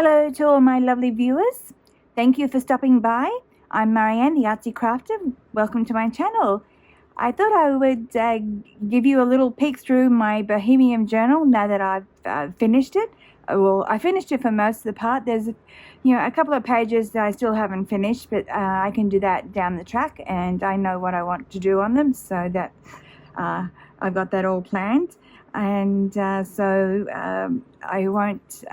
Hello to all my lovely viewers. Thank you for stopping by. I'm Marianne, the Artsy Crafter. Welcome to my channel. I thought I would give you a little peek through my Bohemian journal now that I've finished it. Well, I finished it for most of the part. There's a couple of pages that I still haven't finished, but I can do that down the track, and I know what I want to do on them, so that I've got that all planned. And so I won't...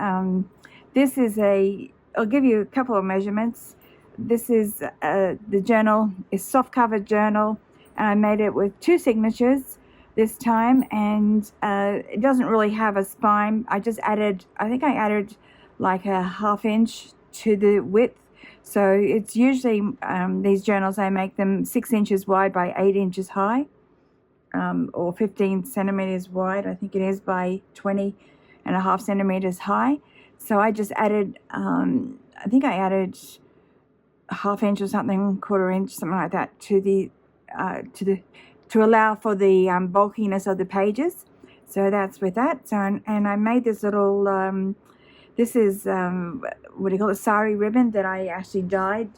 This is I'll give you a couple of measurements. This is, the journal is soft cover journal, and I made it with 2 signatures this time, and it doesn't really have a spine. I think I added like a 1/2 inch to the width. So it's usually, these journals, I make them 6 inches wide by 8 inches high, or 15 centimeters wide, I think it is, by 20.5 centimeters high. So I just added, I think I added 1/2 inch or something, 1/4 inch, something like that, to allow for the bulkiness of the pages. So that's with that. So and I made this little, this is what do you call it, sari ribbon that I actually dyed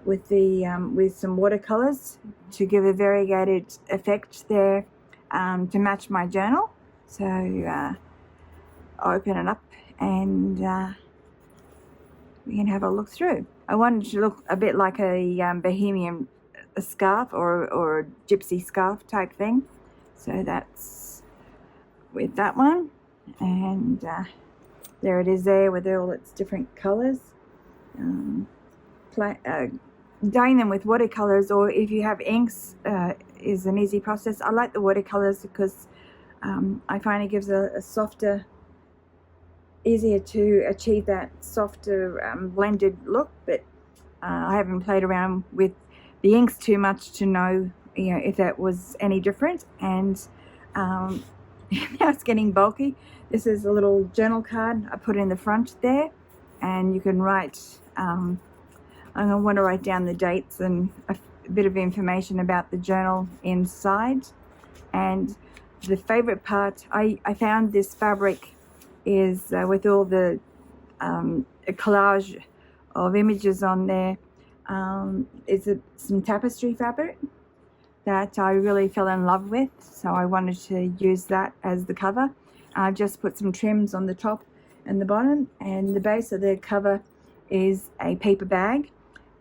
with the with some watercolors to give a variegated effect there, to match my journal. So I'll open it up and we can have a look through. I wanted to look a bit like a bohemian scarf or a gypsy scarf type thing. So that's with that one, and there it is there with all its different colors. Dyeing them with watercolors, or if you have inks, is an easy process. I like the watercolors because I find it gives a softer, easier to achieve that softer blended look. But I haven't played around with the inks too much to know, if that was any different. And now it's getting bulky. This is a little journal card I put in the front there, and you can write, I'm going to want to write down the dates and a bit of information about the journal inside. And the favorite part, I found this fabric is with all the collage of images on there. It's some tapestry fabric that I really fell in love with, so I wanted to use that as the cover. I just put some trims on the top and the bottom, and the base of the cover is a paper bag.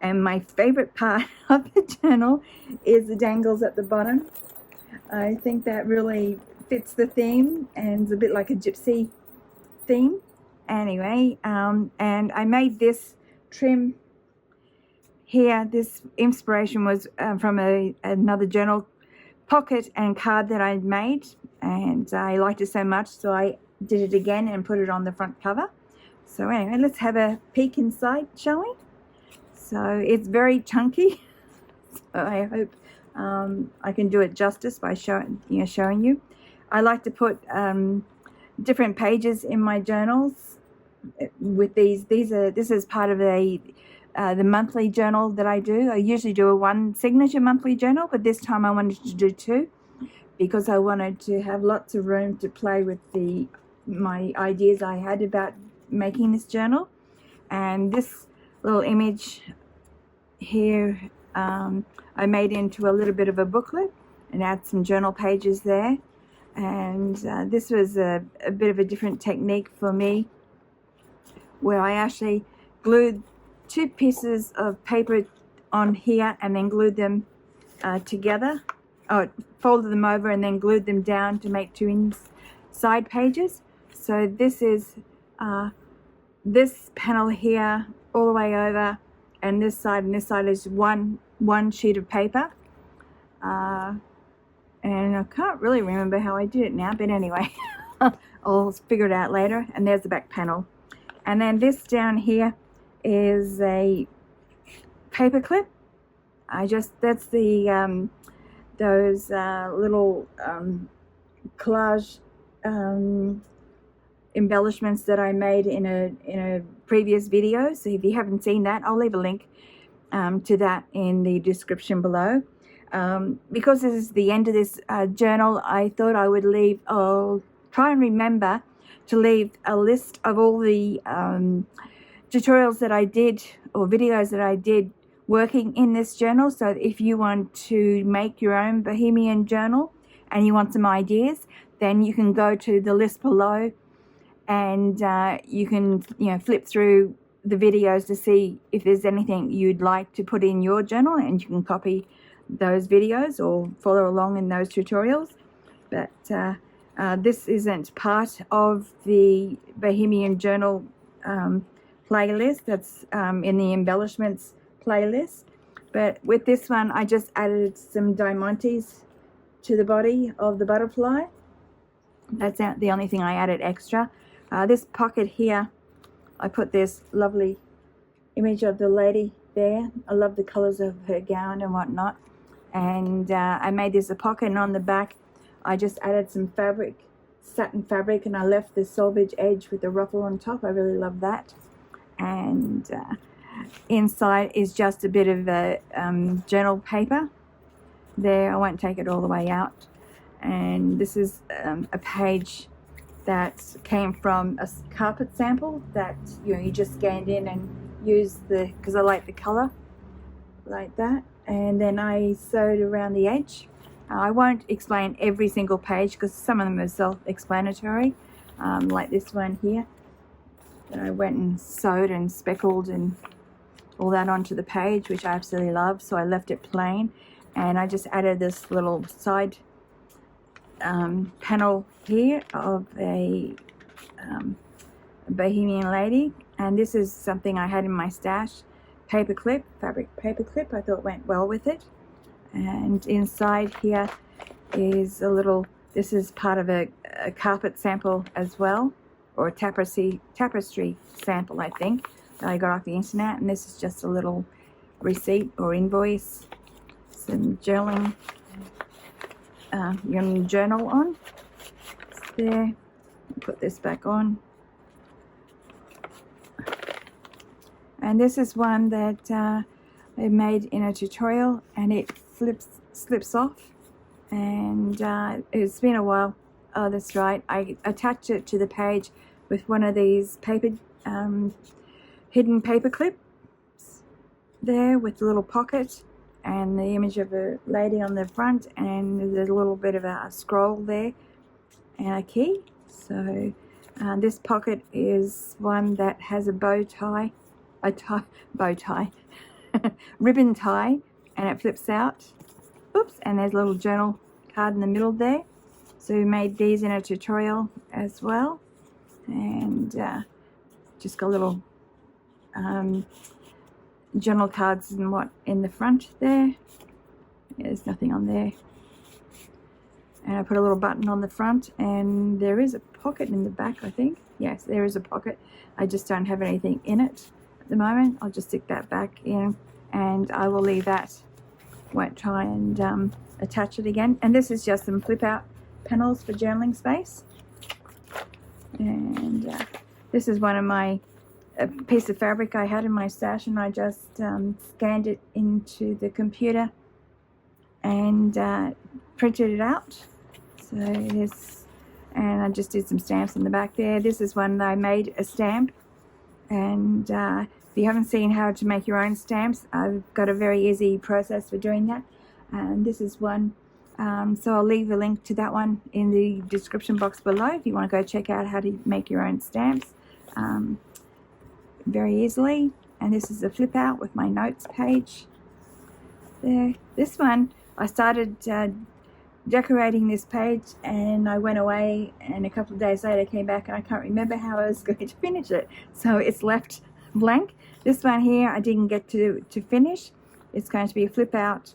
And my favorite part of the journal is the dangles at the bottom. I think that really fits the theme, and it's a bit like a gypsy theme. Anyway, and I made this trim here. This inspiration was from another journal pocket and card that I made, and I liked it so much, so I did it again and put it on the front cover. So anyway, let's have a peek inside, shall we? So it's very chunky, so I hope I can do it justice by showing you. I like to put different pages in my journals with these. This is part of the monthly journal that I do. I usually do a 1 signature monthly journal, but this time I wanted to do 2 because I wanted to have lots of room to play with my ideas I had about making this journal. And this little image here, I made into a little bit of a booklet and add some journal pages there. And this was a bit of a different technique for me, where I actually glued 2 pieces of paper on here and then glued them together. Folded them over and then glued them down to make 2 inside pages. So this is this panel here all the way over, and this side is one sheet of paper. And I can't really remember how I did it now, but anyway, I'll figure it out later. And there's the back panel. And then this down here is a paper clip. That's the those little collage embellishments that I made in a previous video. So if you haven't seen that, I'll leave a link to that in the description below. Because this is the end of this journal, I thought I would try and remember to leave a list of all the tutorials that I did or videos that I did working in this journal. So if you want to make your own Bohemian journal and you want some ideas, then you can go to the list below, and you can flip through the videos to see if there's anything you'd like to put in your journal, and you can copy those videos or follow along in those tutorials. But this isn't part of the Bohemian Journal playlist. That's in the embellishments playlist. But with this one, I just added some diamantes to the body of the butterfly. That's the only thing I added extra. This pocket here, I put this lovely image of the lady there. I love the colors of her gown and whatnot. And I made this a pocket, and on the back I just added some fabric, satin fabric, and I left the selvage edge with the ruffle on top. I really love that. And inside is just a bit of a journal paper there. I won't take it all the way out. And this is a page that came from a carpet sample that you just scanned in and used because I like the color like that. And then I sewed around the edge. I won't explain every single page because some of them are self-explanatory, like this one here that I went and sewed and speckled and all that onto the page, which I absolutely love. So I left it plain, and I just added this little side panel here of a Bohemian lady, and this is something I had in my stash. Paper clip, fabric paper clip. I thought went well with it. And inside here is a little, this is part of a carpet sample as well, or a tapestry sample, I think, that I got off the internet. And this is just a little receipt or invoice, some journaling, your journal on. It's there. Put this back on. And this is one that I made in a tutorial, and it slips off, and it's been a while. Oh, that's right, I attached it to the page with one of these paper hidden paper clips there, with a little pocket and the image of a lady on the front, and there's a little bit of a scroll there and a key. So this pocket is one that has a bow tie, ribbon tie, and it flips out. Oops, and there's a little journal card in the middle there. So we made these in a tutorial as well, and just got little journal cards and what in the front there. Yeah, there's nothing on there. And I put a little button on the front, and there is a pocket in the back, I think. Yes, there is a pocket. I just don't have anything in it at the moment. I'll just stick that back in, and I will leave that. Won't try and attach it again. And this is just some flip out panels for journaling space. And this is one of my piece of fabric I had in my stash, and I just scanned it into the computer and printed it out. So this, and I just did some stamps in the back there. This is one that I made a stamp, and if you haven't seen how to make your own stamps, I've got a very easy process for doing that. And this is one, so I'll leave a link to that one in the description box below if you want to go check out how to make your own stamps very easily. And this is a flip out with my notes page there. This one, I started decorating this page, and I went away, and a couple of days later came back, and I can't remember how I was going to finish it, so it's left blank. This one here I didn't get to finish. It's going to be a flip out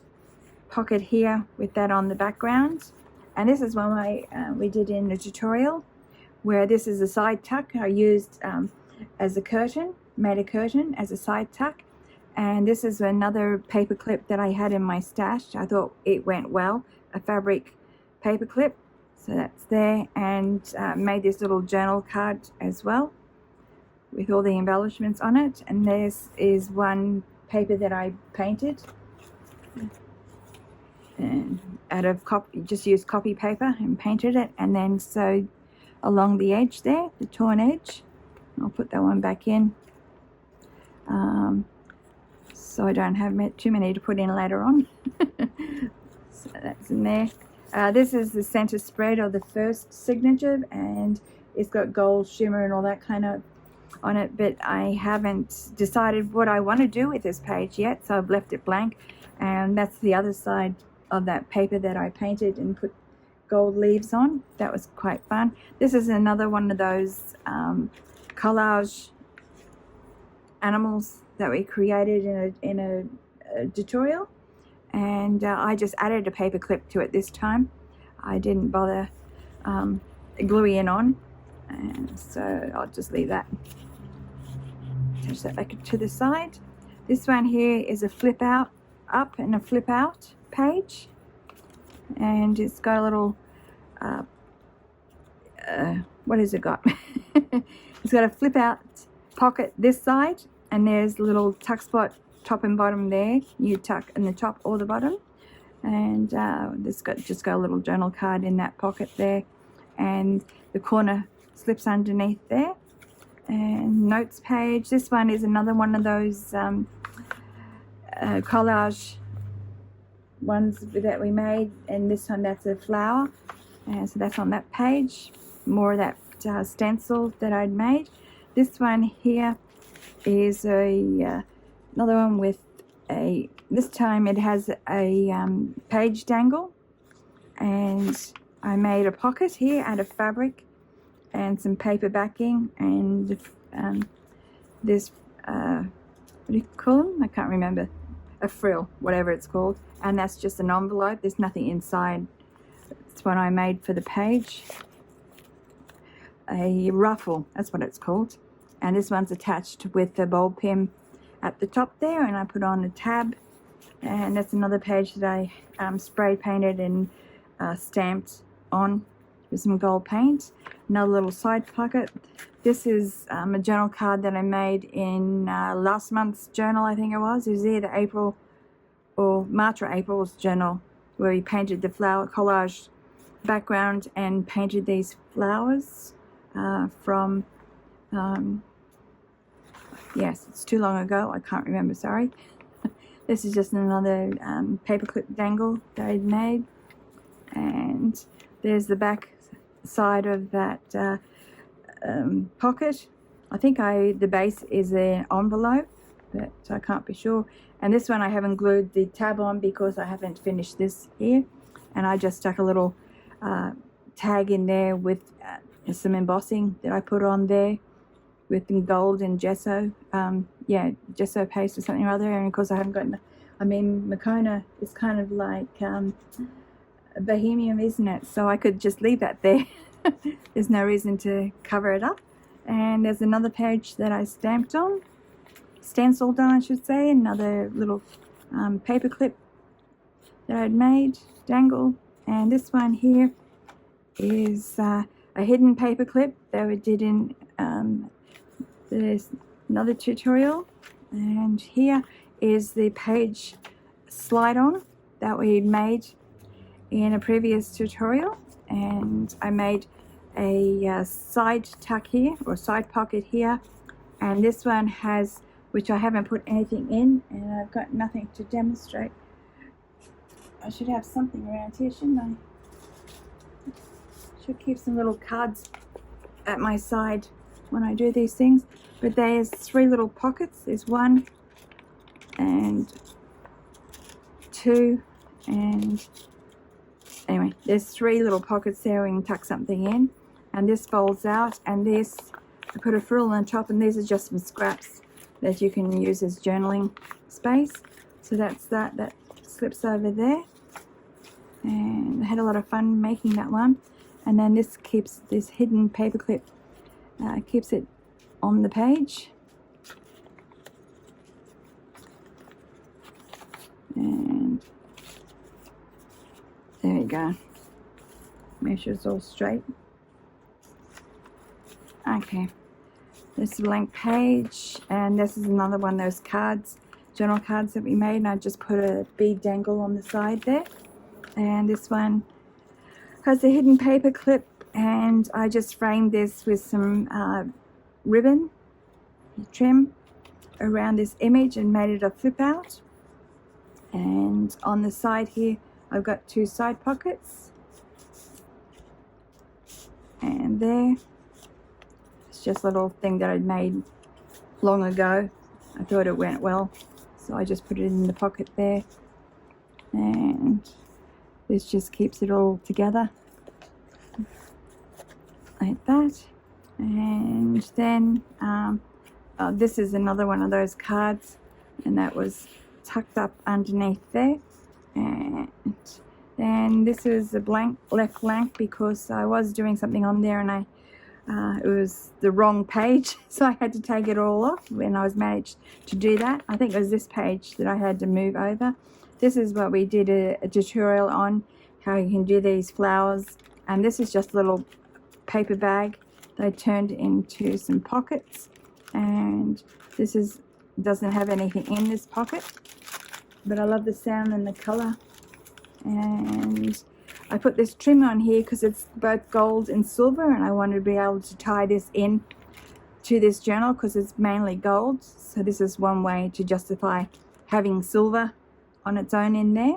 pocket here with that on the background. And this is one we did in the tutorial, where this is a side tuck I used as a curtain, made a curtain as a side tuck. And this is another paper clip that I had in my stash. I thought it went well, a fabric paper clip. So that's there, and made this little journal card as well with all the embellishments on it. And this is one paper that I painted, and out of just used copy paper and painted it, and then sewed along the edge there, the torn edge. I'll put that one back in, so I don't have too many to put in later on. So that's in there. This is the center spread of the first signature, and it's got gold shimmer and all that kind of on it, but I haven't decided what I want to do with this page yet, so I've left it blank. And that's the other side of that paper that I painted and put gold leaves on. That was quite fun. This is another one of those collage animals that we created in a tutorial, and I just added a paper clip to it this time. I didn't bother gluing it on, and so I'll just leave that. Attach that back to the side. This one here is a flip out up and a flip out page, and it's got a little what has it got? It's got a flip out pocket this side, and there's a little tuck spot top and bottom there. You tuck in the top or the bottom, and this just got a little journal card in that pocket there, and the corner slips underneath there. And notes page. This one is another one of those collage ones that we made, and this time that's a flower, and so that's on that page. More of that stencil that I'd made. This one here is another one with this time it has a page dangle, and I made a pocket here out of fabric and some paper backing, and this what do you call them? I can't remember. A frill, whatever it's called, and that's just an envelope. There's nothing inside. It's one I made for the page. A ruffle, that's what it's called, and this one's attached with the bulb pin at the top there, and I put on a tab, and that's another page that I spray painted and stamped on with some gold paint. Another little side pocket. This is a journal card that I made in last month's journal, I think it was. It was either April or March or April's journal, where we painted the flower collage background and painted these flowers from, yes, it's too long ago, I can't remember, sorry. This is just another paperclip dangle that I'd made, and there's the back side of that pocket. I think the base is an envelope, but I can't be sure. And this one I haven't glued the tab on because I haven't finished this here, and I just stuck a little tag in there with some embossing that I put on there with some gold and gesso, gesso paste or something or other. And of course I haven't got, I mean, Makona is kind of like bohemian, isn't it? So I could just leave that there. There's no reason to cover it up. And there's another page that I stamped on, stenciled on I should say, another little paper clip that I'd made, dangle. And this one here is a hidden paper clip that we did in there's another tutorial. And here is the page slide on that we made in a previous tutorial, and I made a side tuck here, or side pocket here, and this one has, which I haven't put anything in, and I've got nothing to demonstrate. I should have something around here, shouldn't I? Should keep some little cards at my side when I do these things. But there's 3 little pockets. There's 1 and 2, and anyway, there's 3 little pockets there. We can tuck something in, and this folds out, and this I put a frill on top, and these are just some scraps that you can use as journaling space. So that's that slips over there, and I had a lot of fun making that one. And then this keeps this hidden paper clip, keeps it on the page, and there you go. Make sure it's all straight. Okay, this is a blank page, and this is another one of those cards, journal cards that we made, and I just put a bead dangle on the side there. And this one has a hidden paper clip, and I just framed this with some ribbon trim around this image and made it a flip out. And on the side here I've got 2 side pockets, and there it's just a little thing that I'd made long ago. I thought it went well, so I just put it in the pocket there, and this just keeps it all together like that. And then this is another one of those cards, and that was tucked up underneath there. And then this is a left blank because I was doing something on there and it was the wrong page, so I had to take it all off when I was managed to do that. I think it was this page that I had to move over. This is what we did a tutorial on, how you can do these flowers, and this is just a little paper bag that I turned into some pockets, and this doesn't have anything in this pocket, but I love the sound and the color. And I put this trim on here because it's both gold and silver, and I wanted to be able to tie this in to this journal because it's mainly gold, so this is one way to justify having silver on its own in there.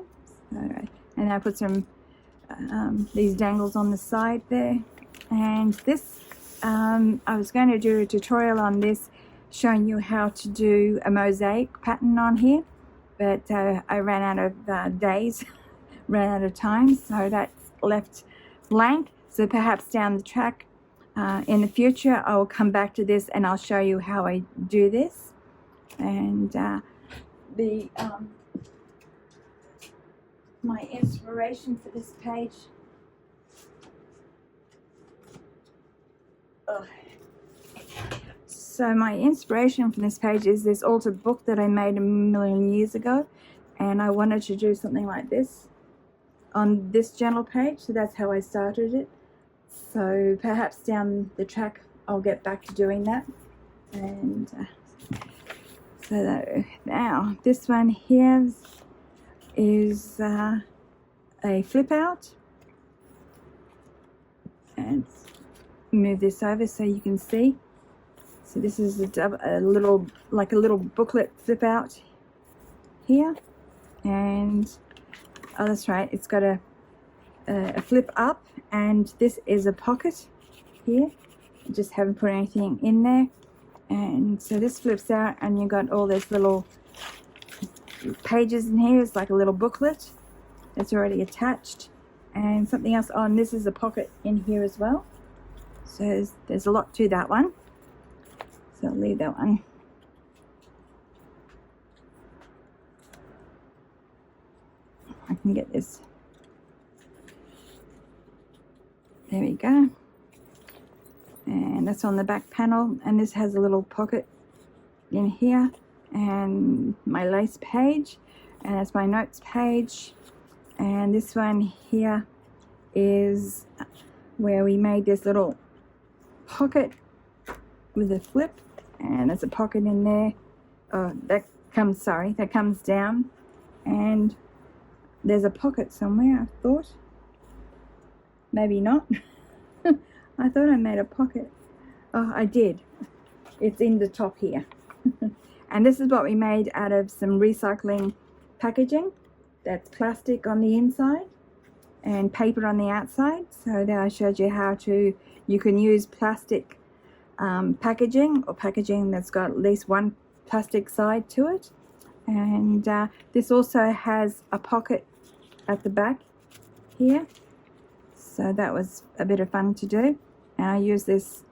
So, and I put some these dangles on the side there. And this I was going to do a tutorial on this, showing you how to do a mosaic pattern on here, but I ran out of days ran out of time, so that's left blank. So perhaps down the track in the future I will come back to this and I'll show you how I do this. And my inspiration for this page, so my inspiration for this page is this altered book that I made a million years ago, and I wanted to do something like this on this journal page, so that's how I started it. So perhaps down the track I'll get back to doing that. And so now this one here is a flip out, and move this over so you can see. So this is a little booklet flip out here, and oh, that's right, it's got a flip up, and this is a pocket here. I just haven't put anything in there, and so this flips out and you've got all these little pages in here. It's like a little booklet that's already attached, and something else on. This is a pocket in here as well, so there's a lot to that one, so I'll leave that one. I can get this. There we go. And that's on the back panel, and this has a little pocket in here, and my lace page, and that's my notes page. And this one here is where we made this little pocket with a flip, and there's a pocket in there. Oh, that comes down, and there's a pocket somewhere, I thought. Maybe not. I thought I made a pocket. Oh, I did. It's in the top here. And this is what we made out of some recycling packaging. That's plastic on the inside and paper on the outside. So there I showed you how you can use plastic packaging, or packaging that's got at least one plastic side to it. And this also has a pocket at the back here, so that was a bit of fun to do. And I use this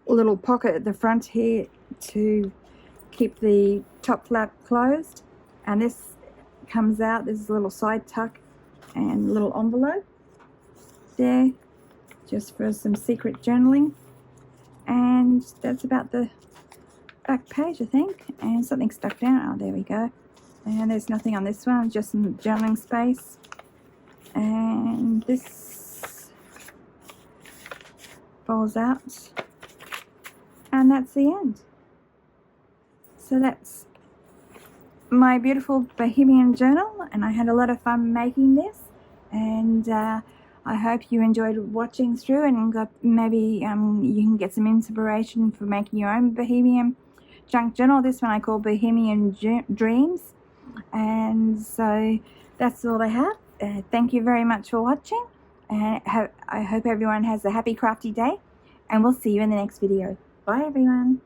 little pocket at the front here to keep the top flap closed, and this comes out. This is a little side tuck and a little envelope there, just for some secret journaling. And that's about the back page, I think. And something stuck down. Oh, there we go. And there's nothing on this one, just some journaling space. And this falls out, and that's the end. So that's my beautiful Bohemian journal, and I had a lot of fun making this, and I hope you enjoyed watching through and got maybe you can get some inspiration for making your own Bohemian Junk Journal. This one I call Bohemian Dreams. And so that's all I have. Thank you very much for watching. I hope everyone has a happy crafty day, and we'll see you in the next video. Bye everyone.